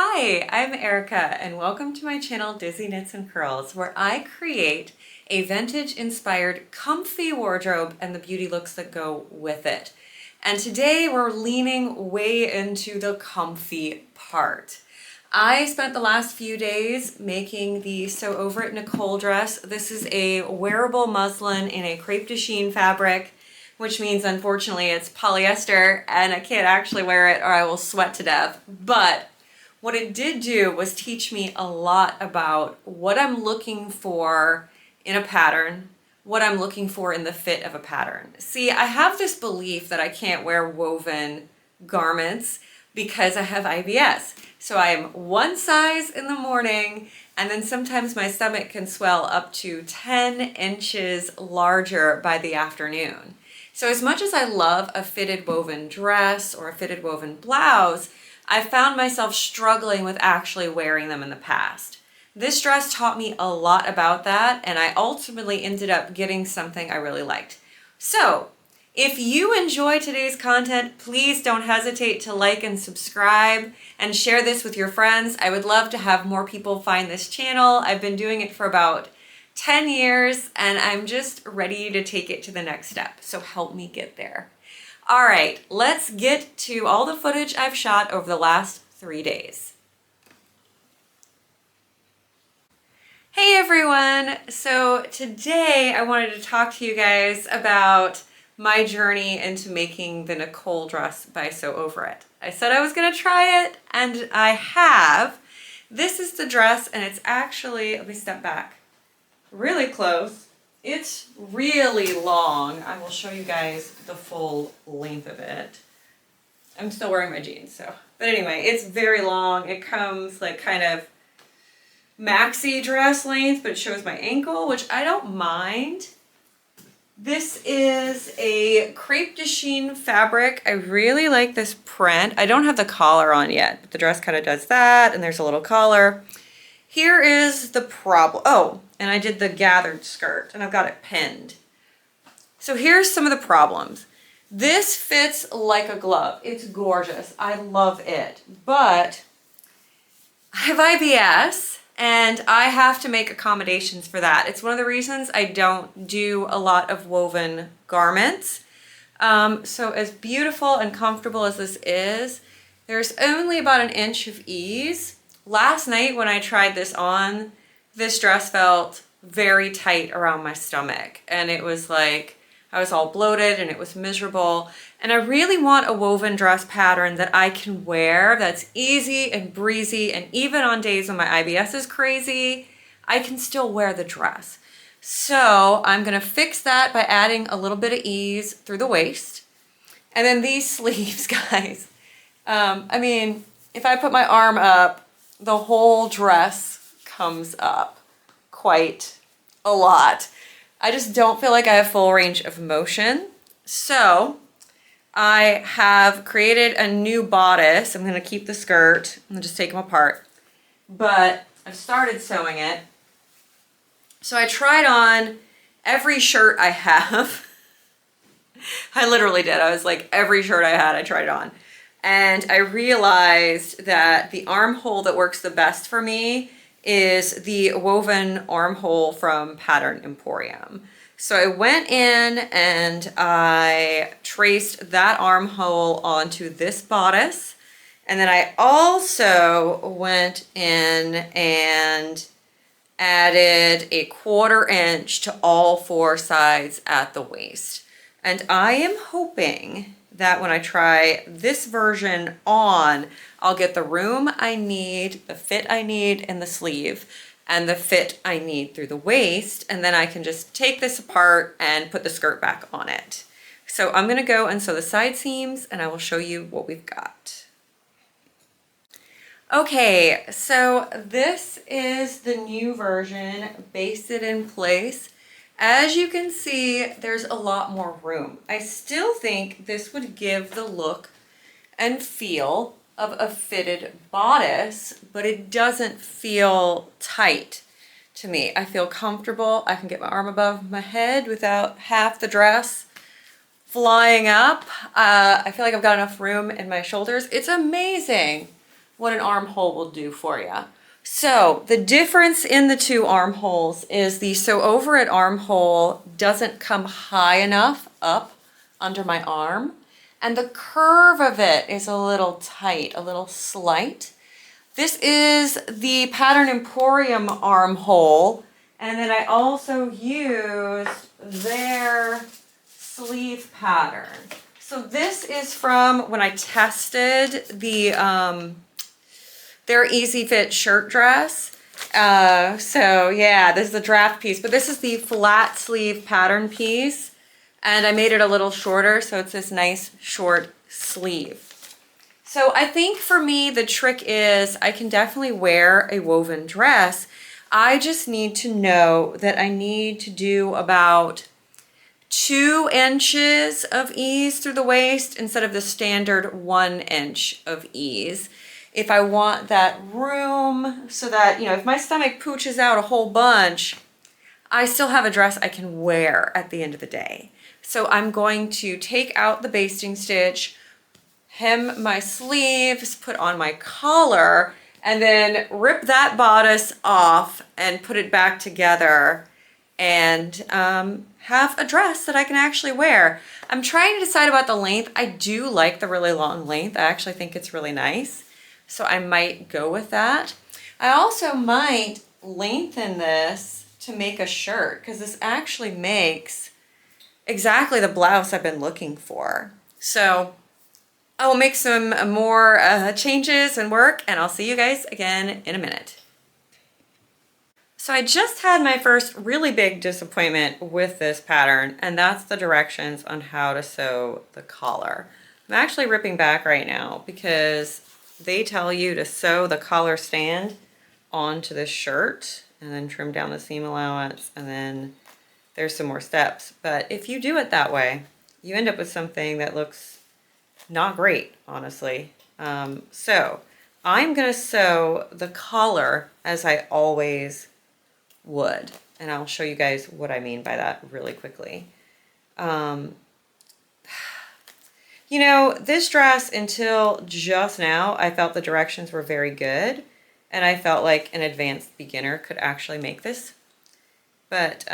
Hi, I'm Erica and welcome to my channel Dizzy Knits and Curls, where I create a vintage inspired comfy wardrobe and the beauty looks that go with it. And today we're leaning way into the comfy part. I spent the last few days making the Sew Over It Nicole dress. This is a wearable muslin in a crepe de chine fabric, which means unfortunately it's polyester and I can't actually wear it or I will sweat to death. But what it did do was teach me a lot about what I'm looking for in a pattern, what I'm looking for in the fit of a pattern. See, I have this belief that I can't wear woven garments because I have IBS. So I am one size in the morning, and then sometimes my stomach can swell up to 10 inches larger by the afternoon. So as much as I love a fitted woven dress or a fitted woven blouse, I found myself struggling with actually wearing them in the past. This dress taught me a lot about that, and I ultimately ended up getting something I really liked. So, if you enjoy today's content, please don't hesitate to like and subscribe and share this with your friends. I would love to have more people find this channel. I've been doing it for about 10 years, and I'm just ready to take it to the next step. So help me get there. All right, let's get to all the footage I've shot over the last 3 days. Hey everyone! So today I wanted to talk to you guys about my journey into making the Nicole dress by Sew Over It. I said I was gonna try it, and I have. This is the dress, and it's actually, let me step back, really close. It's really long. I will show you guys the full length of it. I'm still wearing my jeans, so. But anyway, it's very long. It comes like kind of maxi dress length, but it shows my ankle, which I don't mind. This is a crepe de chine fabric. I really like this print. I don't have the collar on yet, but the dress kind of does that, and there's a little collar. Here is the problem. Oh, and I did the gathered skirt, and I've got it pinned. So here's some of the problems. This fits like a glove. It's gorgeous. I love it. But I have IBS, and I have to make accommodations for that. It's one of the reasons I don't do a lot of woven garments. So as beautiful and comfortable as this is, there's only about 1 inch of ease. Last night when I tried this on, this dress felt very tight around my stomach, and it was like I was all bloated and it was miserable. And I really want a woven dress pattern that I can wear that's easy and breezy, and even on days when my IBS is crazy, I can still wear the dress. So I'm gonna fix that by adding a little bit of ease through the waist. And then these sleeves, guys, I mean, if I put my arm up, the whole dress comes up quite a lot. I just don't feel like I have full range of motion. So I have created a new bodice. I'm gonna keep the skirt and just take them apart. But I've started sewing it. So I tried on every shirt I have. I literally did. I was like, every shirt I had, I tried it on. And I realized that the armhole that works the best for me is the woven armhole from Pattern Emporium. So I went in and I traced that armhole onto this bodice. And then I also went in and added a 1/4 inch to all 4 sides at the waist. And I am hoping that when I try this version on, I'll get the room I need, the fit I need in the sleeve, and the fit I need through the waist, and then I can just take this apart and put the skirt back on it. So I'm gonna go and sew the side seams, and I will show you what we've got. Okay, so this is the new version, basted in place. As you can see, there's a lot more room. I still think this would give the look and feel of a fitted bodice, but it doesn't feel tight to me. I feel comfortable. I can get my arm above my head without half the dress flying up. I feel like I've got enough room in my shoulders. It's amazing what an armhole will do for you. So the difference in the two armholes is the sew over it armhole doesn't come high enough up under my arm, and the curve of it is a little tight, a little slight. This is the Pattern Emporium armhole, and then I also used their sleeve pattern. So this is from when I tested the their Easy Fit shirt dress. So yeah, this is the draft piece, but this is the flat sleeve pattern piece, and I made it a little shorter, so it's this nice short sleeve. So I think for me, the trick is I can definitely wear a woven dress. I just need to know that I need to do about 2 inches of ease through the waist instead of the standard 1 inch of ease. If I want that room so that, you know, if my stomach pooches out a whole bunch, I still have a dress I can wear at the end of the day. So I'm going to take out the basting stitch, hem my sleeves, put on my collar, and then rip that bodice off and put it back together and have a dress that I can actually wear. I'm trying to decide about the length. I do like the really long length. I actually think it's really nice. So I might go with that. I also might lengthen this to make a shirt, because this actually makes exactly the blouse I've been looking for. So I will make some more changes and work, and I'll see you guys again in a minute. So I just had my first really big disappointment with this pattern, and that's the directions on how to sew the collar. I'm actually ripping back right now because they tell you to sew the collar stand onto the shirt and then trim down the seam allowance, and then there's some more steps. But if you do it that way, you end up with something that looks not great, honestly. So I'm gonna sew the collar as I always would, and I'll show you guys what I mean by that really quickly. You know, this dress, until just now, I felt the directions were very good, and I felt like an advanced beginner could actually make this. But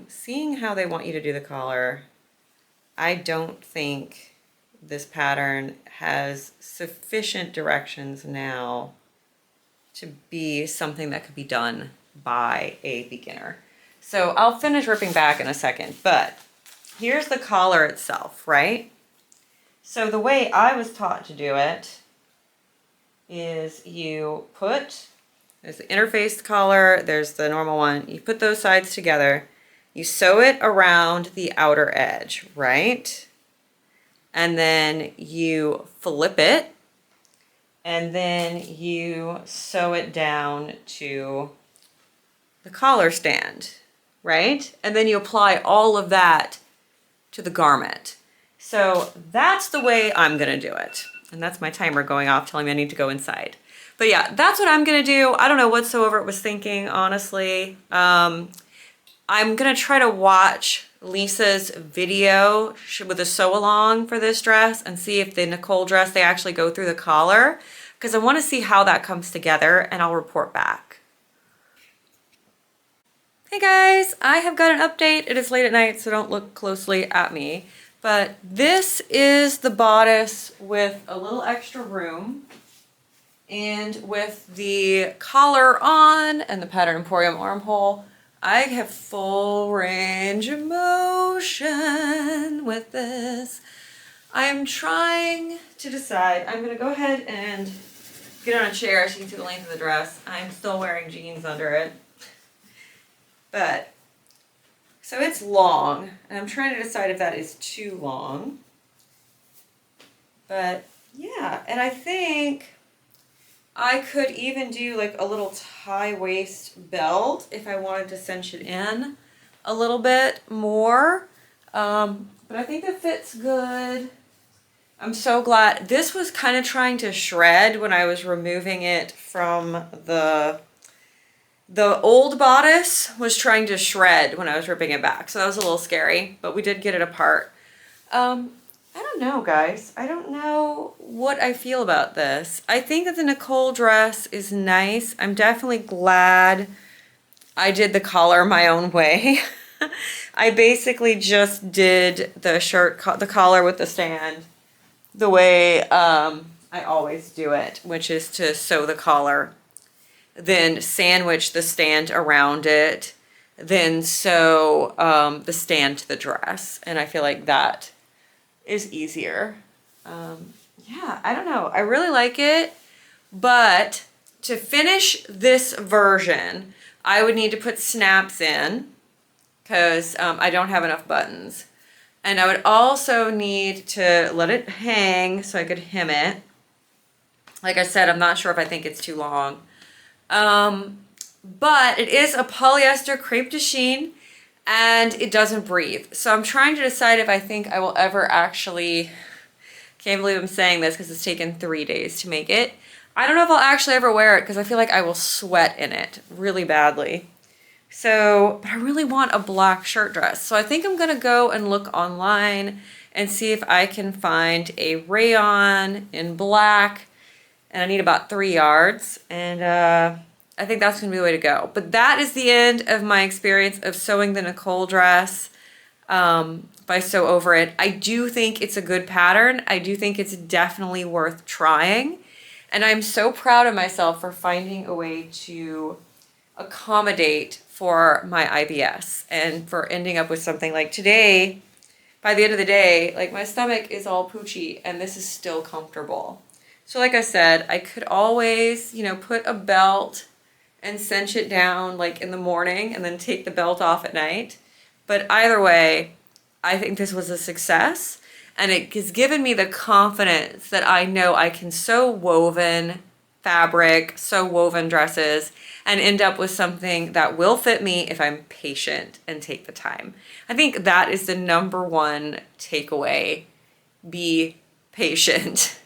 seeing how they want you to do the collar, I don't think this pattern has sufficient directions now to be something that could be done by a beginner. So I'll finish ripping back in a second, but here's the collar itself, right? So the way I was taught to do it is you put, there's the interfaced collar, there's the normal one, you put those sides together, you sew it around the outer edge, right? And then you flip it, and then you sew it down to the collar stand, right? And then you apply all of that to the garment. So that's the way I'm gonna do it. And that's my timer going off telling me I need to go inside. But yeah, that's what I'm gonna do. I don't know what Sew Over It was thinking, honestly. I'm gonna try to watch Lisa's video with a sew along for this dress and see if the Nicole dress, they actually go through the collar, because I wanna see how that comes together, and I'll report back. Hey guys, I have got an update. It is late at night, so don't look closely at me. But this is the bodice with a little extra room, and with the collar on and the Pattern Emporium armhole. I have full range of motion with this. I am trying to decide. I'm gonna go ahead and get on a chair so you can see the length of the dress. I'm still wearing jeans under it. But, so it's long, and I'm trying to decide if that is too long. But yeah, and I think I could even do like a little tie waist belt if I wanted to cinch it in a little bit more. But I think it fits good. I'm so glad. This was kind of trying to shred when I was removing it from the old bodice was trying to shred when I was ripping it back. So that was a little scary, but we did get it apart. I don't know, guys. I don't know what I feel about this. I think that the Nicole dress is nice. I'm definitely glad I did the collar my own way. I basically just did the shirt, the collar with the stand the way I always do it, which is to sew the collar, then sandwich the stand around it, then sew the stand to the dress. And I feel like that is easier. Yeah, I don't know. I really like it, but to finish this version, I would need to put snaps in because I don't have enough buttons. And I would also need to let it hang so I could hem it. Like I said, I'm not sure if I think it's too long. But it is a polyester crepe de chine and it doesn't breathe. So I'm trying to decide if I think I will ever actually, can't believe I'm saying this because it's taken 3 days to make it. I don't know if I'll actually ever wear it because I feel like I will sweat in it really badly. So, but I really want a black shirt dress. So I think I'm gonna go and look online and see if I can find a rayon in black. And I need about 3 yards. And I think that's gonna be the way to go. But that is the end of my experience of sewing the Nicole dress by Sew Over It. I do think it's a good pattern. I do think it's definitely worth trying. And I'm so proud of myself for finding a way to accommodate for my IBS and for ending up with something like today. By the end of the day, like my stomach is all poochy and this is still comfortable. So like I said, I could always, you know, put a belt and cinch it down like in the morning and then take the belt off at night. But either way, I think this was a success and it has given me the confidence that I know I can sew woven fabric, sew woven dresses, and end up with something that will fit me if I'm patient and take the time. I think that is the #1 takeaway. Be patient.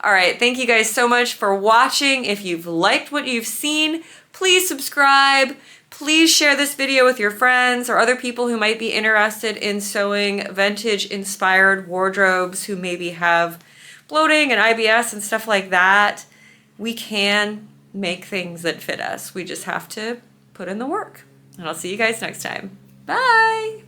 All right, thank you guys so much for watching. If you've liked what you've seen, please subscribe. Please share this video with your friends or other people who might be interested in sewing vintage inspired wardrobes who maybe have bloating and IBS and stuff like that. We can make things that fit us. We just have to put in the work. And I'll see you guys next time. Bye.